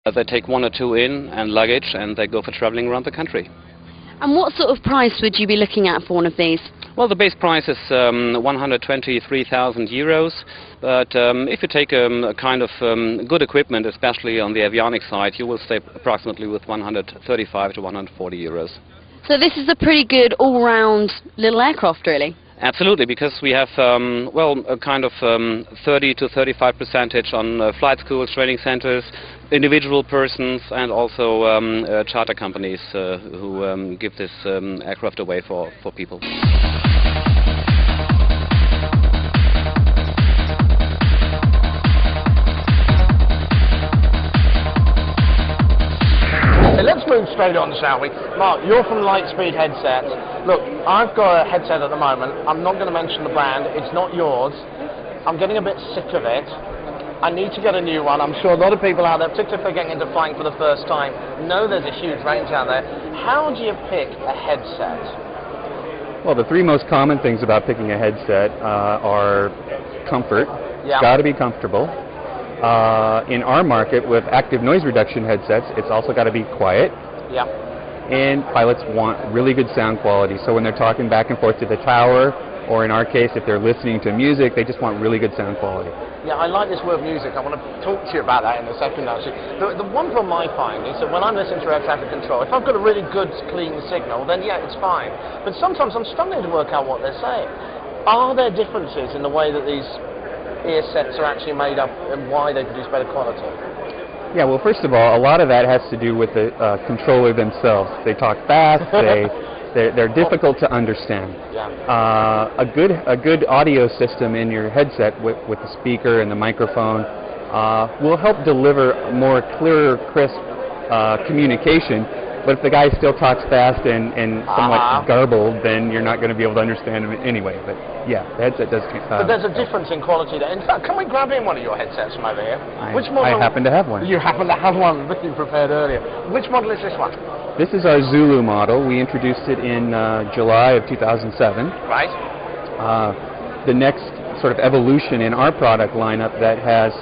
They take 1 or 2 in and luggage, and they go for traveling around the country. And what sort of price would you be looking at for one of these? Well, the base price is 123,000 euros, but if you take a kind of good equipment, especially on the avionics side, you will stay approximately with 135 to 140 euros. So this is a pretty good all-round little aircraft, really? Absolutely, because we have, well, a kind of 30 to 35% on flight schools, training centers, individual persons, and also charter companies who give this aircraft away for people. Let's move straight on, shall we? Mark, you're from Lightspeed Headsets. Look, I've got a headset at the moment. I'm not going to mention the brand. It's not yours. I'm getting a bit sick of it. I need to get a new one. I'm sure a lot of people out there, particularly if they're getting into flying for the first time, know there's a huge range out there. How do you pick a headset? Well, the 3 most common things about picking a headset are comfort. Yeah. It's got to be comfortable. In our market, with active noise reduction headsets, it's also got to be quiet. Yeah. And pilots want really good sound quality. So when they're talking back and forth to the tower, or in our case, if they're listening to music, they just want really good sound quality. Yeah, I like this word music. I want to talk to you about that in a second, actually. The one problem I find is that when I'm listening to air traffic control, if I've got a really good, clean signal, then yeah, it's fine. But sometimes I'm struggling to work out what they're saying. Are there differences in the way that these ear sets are actually made up and why they produce better quality? Yeah, well, first of all, a lot of that has to do with the controller themselves. They talk fast, they're difficult to understand. Yeah. A good audio system in your headset with the speaker and the microphone will help deliver more clearer, crisp communication. But if the guy still talks fast and somewhat garbled, then you're not going to be able to understand him anyway. But yeah, the headset does. But there's a difference in quality there. In fact, can we grab in one of your headsets from over here? Which model? I happen to have one. You happen to have one, looking prepared earlier. Which model is this one? This is our Zulu model. We introduced it in July of 2007. Right. The next sort of evolution in our product lineup that has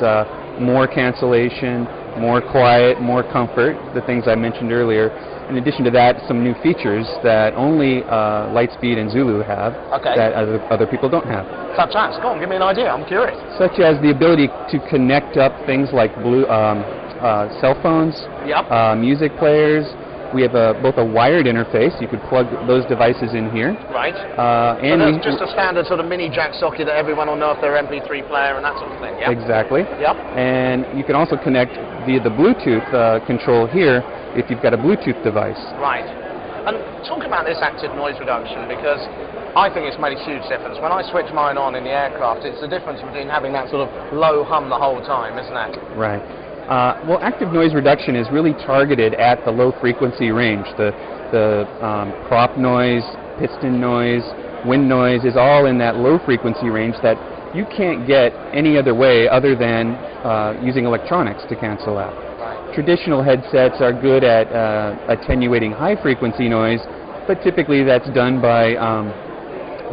more cancellation, more quiet, more comfort, the things I mentioned earlier. In addition to that, some new features that only Lightspeed and Zulu have that other people don't have. Such as? Go on, give me an idea, I'm curious. Such as the ability to connect up things like cell phones, music players. We have both a wired interface. You could plug those devices in here. Right. And that's just a standard sort of mini jack socket that everyone will know if they're MP3 player and that sort of thing. Yep. Exactly. Yep. And you can also connect via the Bluetooth control here if you've got a Bluetooth device. Right. And talk about this active noise reduction, because I think it's made a huge difference. When I switch mine on in the aircraft, it's the difference between having that sort of low hum the whole time, isn't it? Right. Well, active noise reduction is really targeted at the low frequency range. The prop noise, piston noise, wind noise is all in that low frequency range that you can't get any other way other than using electronics to cancel out. Right. Traditional headsets are good at attenuating high frequency noise, but typically that's done by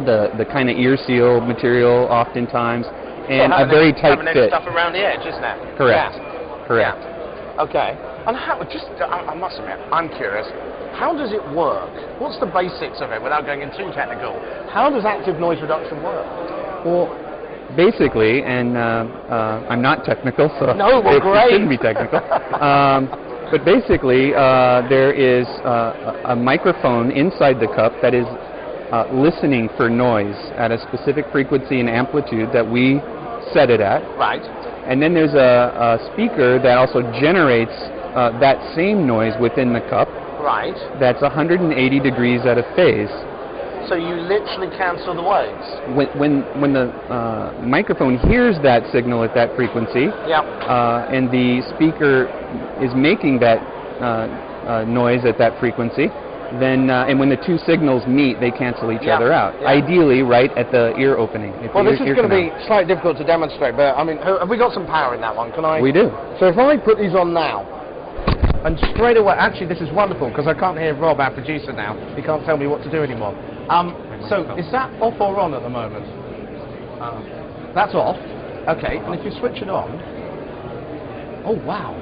the kind of ear seal material oftentimes, and a very tight fit. Stuff around the edge, isn't it? Correct. Yeah. Correct. Yeah. Okay. And how, I must admit, I'm curious. How does it work? What's the basics of it without going into too technical? How does active noise reduction work? Well, basically, and I'm not technical, so it shouldn't be technical. But basically, there is a microphone inside the cup that is listening for noise at a specific frequency and amplitude that we set it at. Right. And then there's a speaker that also generates that same noise within the cup. Right. That's 180 degrees out of phase. So you literally cancel the waves? When the microphone hears that signal at that frequency, and the speaker is making that noise at that frequency, then and when the two signals meet, they cancel each other out. Ideally, right at the ear opening. Well, this is going to be slightly difficult to demonstrate, but I mean, have we got some power in that one? Can I? We do. So if I put these on now, and straight away, actually, this is wonderful because I can't hear Rob, our producer, now. He can't tell me what to do anymore. So is that off or on at the moment? That's off. Okay. And if you switch it on, oh wow.